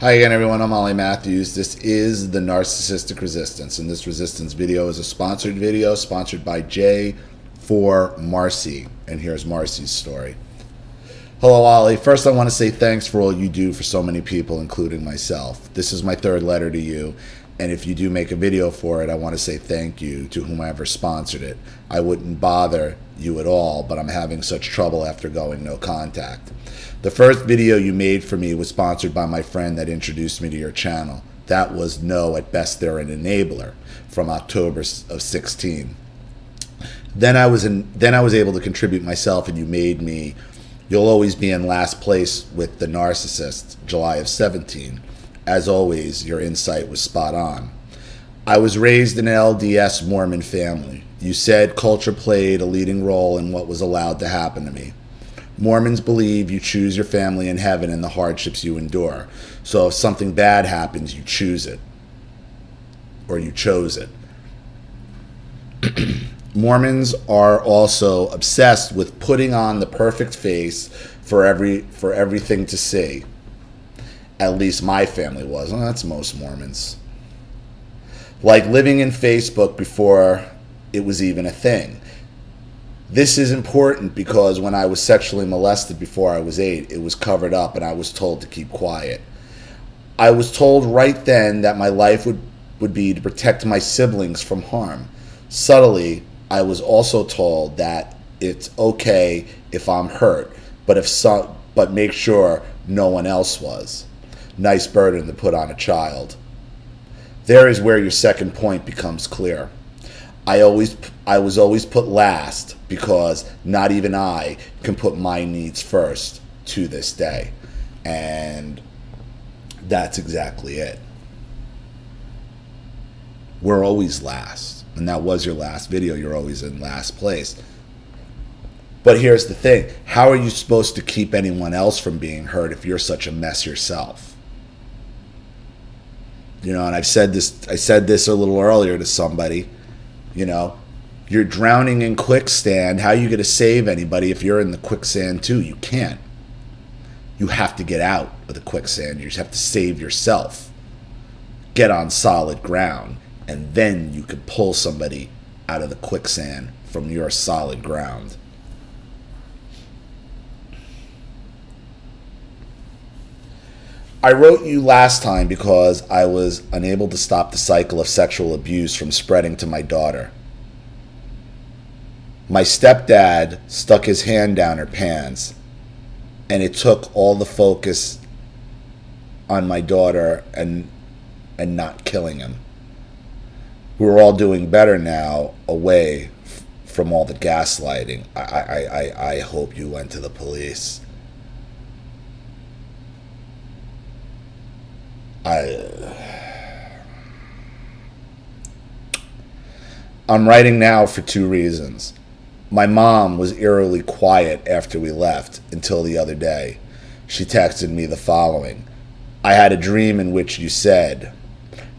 Hi again, everyone. I'm Ollie Matthews. This is the Narcissistic Resistance, and this resistance video is a sponsored video sponsored by J for Marcy. And here's Marcy's story. Hello, Ollie. First, I want to say thanks for all you do for so many people, including myself. This is my third letter to you, and if you do make a video for it, I want to say thank you to whomever sponsored it. I wouldn't bother you at all, but I'm having such trouble after going no contact. The first video you made for me was sponsored by my friend that introduced me to your channel. That was No, at Best They're an Enabler from October of 16. Then I was able to contribute myself, and you made me You'll Always Be in Last Place with the Narcissist, July of 17. As always, your insight was spot on. I was raised in an LDS Mormon family. You said culture played a leading role in what was allowed to happen to me. Mormons believe you choose your family in heaven and the hardships you endure. So if something bad happens, you choose it. Or you chose it. Mormons are also obsessed with putting on the perfect face for everything to see. At least my family was. Well, that's most Mormons. Like living in Facebook before it was even a thing. This is important because when I was sexually molested before I was 8, it was covered up and I was told to keep quiet. I was told right then that my life would be to protect my siblings from harm. Subtly, I was also told that it's okay if I'm hurt, but make sure no one else was. Nice burden to put on a child. There is where your second point becomes clear. I was always put last because not even I can put my needs first to this day. And that's exactly it. We're always last. And that was your last video. You're always in last place. But here's the thing. How are you supposed to keep anyone else from being hurt if you're such a mess yourself? You know, and I said this a little earlier to somebody. You know, you're drowning in quicksand. How are you going to save anybody if you're in the quicksand too? You can't. You have to get out of the quicksand. You just have to save yourself. Get on solid ground. And then you could pull somebody out of the quicksand from your solid ground. I wrote you last time because I was unable to stop the cycle of sexual abuse from spreading to my daughter. My stepdad stuck his hand down her pants, and it took all the focus on my daughter and not killing him. We're all doing better now, away from all the gaslighting. I hope you went to the police. I'm writing now for 2 reasons. My mom was eerily quiet after we left until the other day. She texted me the following. I had a dream in which you said,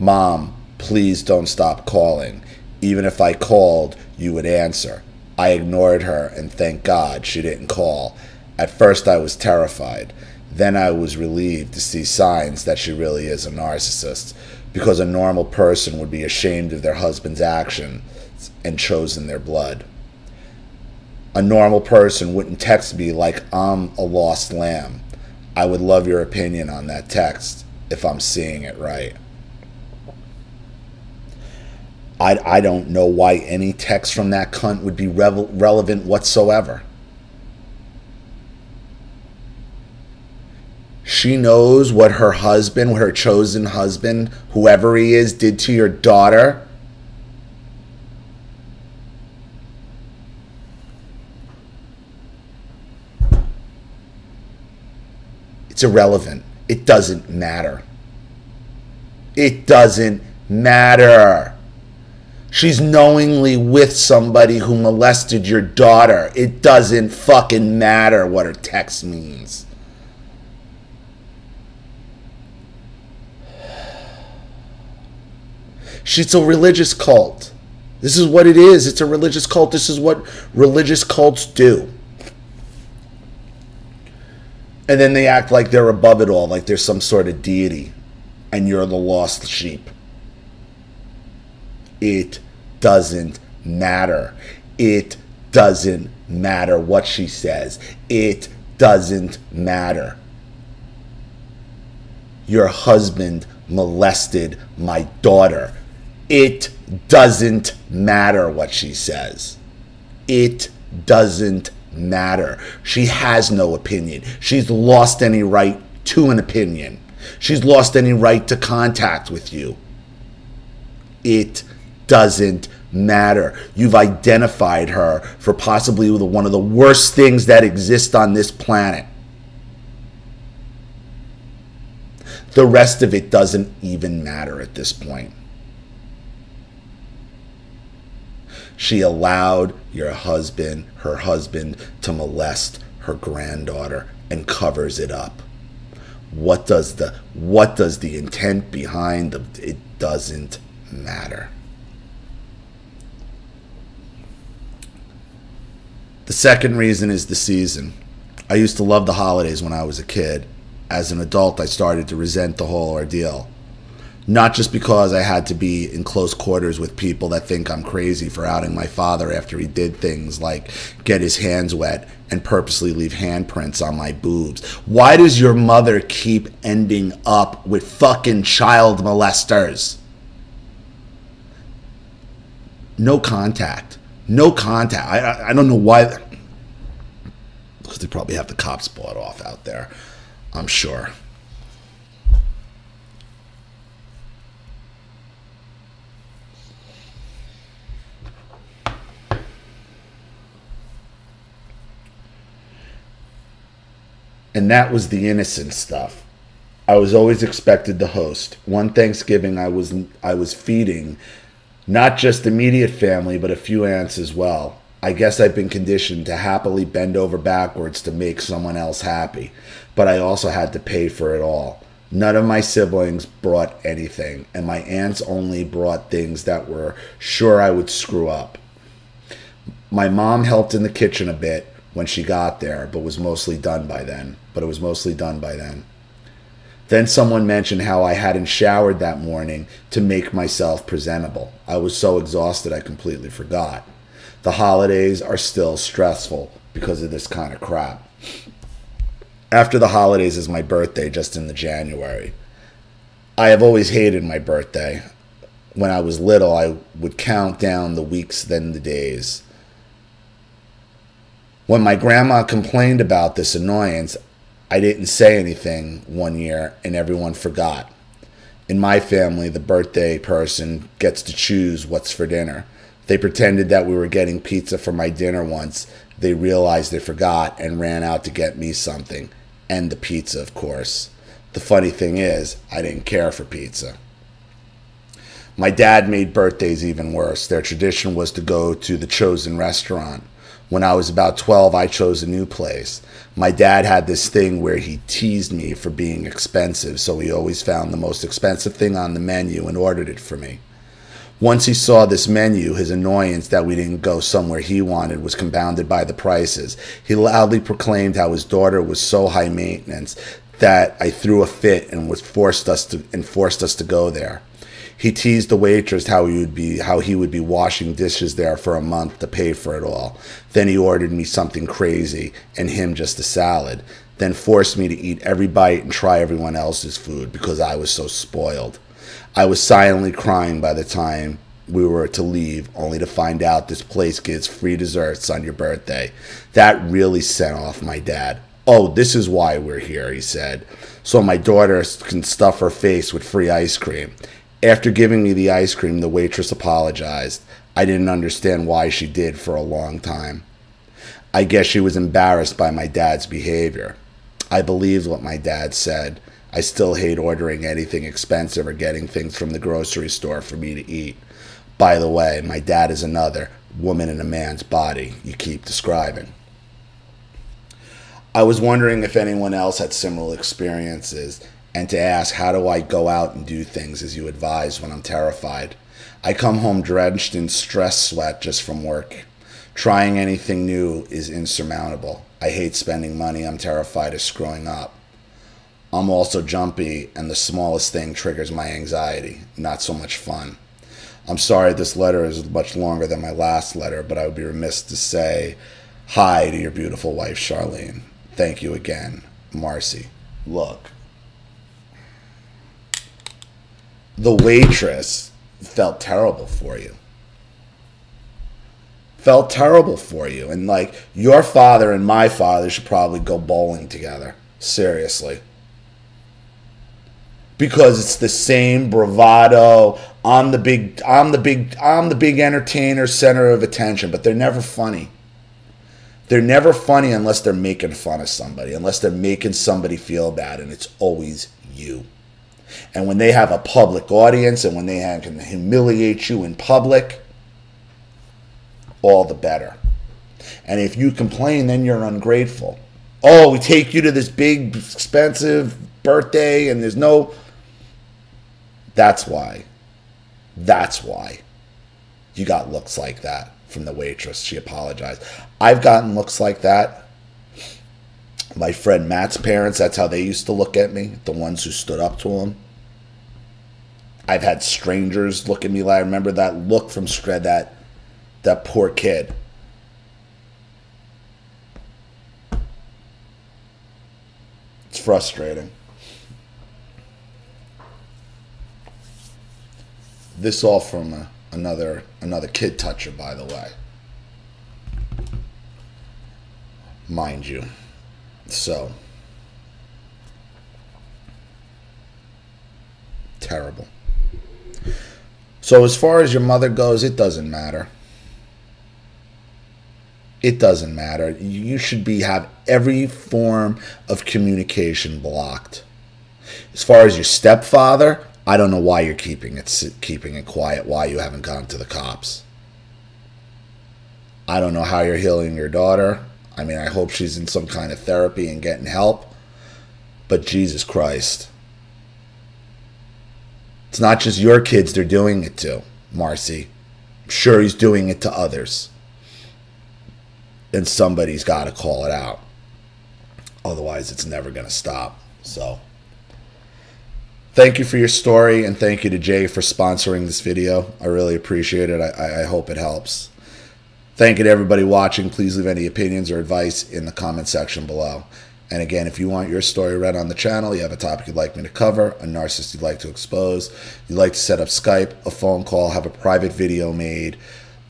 "Mom, please don't stop calling. Even if I called, you would answer." I ignored her, and thank God she didn't call. At first I was terrified. Then I was relieved to see signs that she really is a narcissist, because a normal person would be ashamed of their husband's actions and chosen their blood. A normal person wouldn't text me like I'm a lost lamb. I would love your opinion on that text if I'm seeing it right. I don't know why any text from that cunt would be relevant whatsoever. She knows what her husband, what her chosen husband, whoever he is, did to your daughter. It's irrelevant. It doesn't matter. It doesn't matter. She's knowingly with somebody who molested your daughter. It doesn't fucking matter what her text means. It's a religious cult. This is what it is. It's a religious cult. This is what religious cults do. And then they act like they're above it all, like they're some sort of deity, and you're the lost sheep. It doesn't matter. It doesn't matter what she says. It doesn't matter. Your husband molested my daughter. It doesn't matter what she says. It doesn't matter. She has no opinion. She's lost any right to an opinion. She's lost any right to contact with you. It doesn't matter. You've identified her for possibly one of the worst things that exist on this planet. The rest of it doesn't even matter at this point. She allowed her husband, to molest her granddaughter and covers it up. What does the intent behind it doesn't matter. The second reason is the season. I used to love the holidays when I was a kid. As an adult, I started to resent the whole ordeal. Not just because I had to be in close quarters with people that think I'm crazy for outing my father after he did things like get his hands wet and purposely leave handprints on my boobs. Why does your mother keep ending up with fucking child molesters? No contact. No contact. I don't know why. Because they probably have the cops bought off out there, I'm sure. And that was the innocent stuff. I was always expected to host. One Thanksgiving I was feeding not just immediate family, but a few aunts as well. I guess I've been conditioned to happily bend over backwards to make someone else happy, but I also had to pay for it all. None of my siblings brought anything, and my aunts only brought things that were sure I would screw up. My mom helped in the kitchen a bit when she got there, but it was mostly done by then. Then someone mentioned how I hadn't showered that morning to make myself presentable. I was so exhausted I completely forgot. The holidays are still stressful because of this kind of crap. After the holidays is my birthday, just in the January. I have always hated my birthday. When I was little, I would count down the weeks, then the days. When my grandma complained about this annoyance, I didn't say anything one year and everyone forgot. In my family, the birthday person gets to choose what's for dinner. They pretended that we were getting pizza for my dinner once. They realized they forgot and ran out to get me something. And the pizza, of course. The funny thing is, I didn't care for pizza. My dad made birthdays even worse. Their tradition was to go to the chosen restaurant. When I was about 12, I chose a new place. My dad had this thing where he teased me for being expensive, so he always found the most expensive thing on the menu and ordered it for me. Once he saw this menu, his annoyance that we didn't go somewhere he wanted was compounded by the prices. He loudly proclaimed how his daughter was so high maintenance that I threw a fit and forced us to go there. He teased the waitress how he would be washing dishes there for a month to pay for it all. Then he ordered me something crazy and him just a salad. Then forced me to eat every bite and try everyone else's food because I was so spoiled. I was silently crying by the time we were to leave, only to find out this place gives free desserts on your birthday. That really sent off my dad. "Oh, this is why we're here," he said, "so my daughter can stuff her face with free ice cream." After giving me the ice cream, the waitress apologized. I didn't understand why she did for a long time. I guess she was embarrassed by my dad's behavior. I believed what my dad said. I still hate ordering anything expensive or getting things from the grocery store for me to eat. By the way, my dad is another woman in a man's body you keep describing. I was wondering if anyone else had similar experiences, and to ask, how do I go out and do things as you advise when I'm terrified? I come home drenched in stress sweat just from work. Trying anything new is insurmountable. I hate spending money. I'm terrified of screwing up. I'm also jumpy, and the smallest thing triggers my anxiety. Not so much fun. I'm sorry this letter is much longer than my last letter, but I would be remiss to say hi to your beautiful wife, Charlene. Thank you again, Marcy. Look, the waitress felt terrible for you. Felt terrible for you. And like, your father and my father should probably go bowling together. Seriously. Because it's the same bravado. I'm the big entertainer, center of attention, but they're never funny. They're never funny unless they're making fun of somebody, unless they're making somebody feel bad, and it's always you. And when they have a public audience and when they can humiliate you in public, all the better. And if you complain, then you're ungrateful. Oh, we take you to this big, expensive birthday and there's no... That's why you got looks like that from the waitress. She apologized. I've gotten looks like that. My friend Matt's parents, that's how they used to look at me, the ones who stood up to him. I've had strangers look at me like, I remember that look from that poor kid. It's frustrating. This all from another kid toucher, by the way. Mind you. So. Terrible. So as far as your mother goes, it doesn't matter. It doesn't matter. You should have every form of communication blocked. As far as your stepfather, I don't know why you're keeping it quiet, why you haven't gone to the cops. I don't know how you're healing your daughter. I mean, I hope she's in some kind of therapy and getting help. But Jesus Christ. It's not just your kids they're doing it to, Marcy. I'm sure he's doing it to others. And somebody's got to call it out. Otherwise, it's never going to stop. So, thank you for your story, and thank you to Jay for sponsoring this video. I really appreciate it. I hope it helps. Thank you to everybody watching. Please leave any opinions or advice in the comment section below. And again, if you want your story read on the channel, you have a topic you'd like me to cover, a narcissist you'd like to expose, you'd like to set up Skype, a phone call, have a private video made,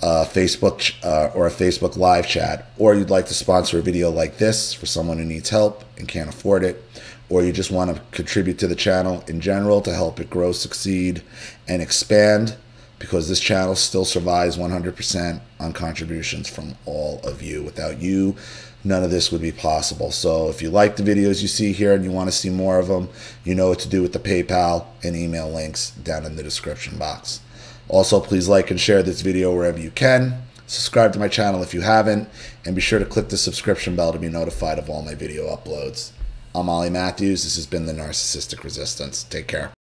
Facebook or a Facebook live chat, or you'd like to sponsor a video like this for someone who needs help and can't afford it, or you just want to contribute to the channel in general to help it grow, succeed, and expand, because this channel still survives 100% on contributions from all of you. Without you, none of this would be possible. So if you like the videos you see here and you want to see more of them, you know what to do with the PayPal and email links down in the description box. Also, please like and share this video wherever you can. Subscribe to my channel if you haven't, and be sure to click the subscription bell to be notified of all my video uploads. I'm Ollie Matthews. This has been the Narcissistic Resistance. Take care.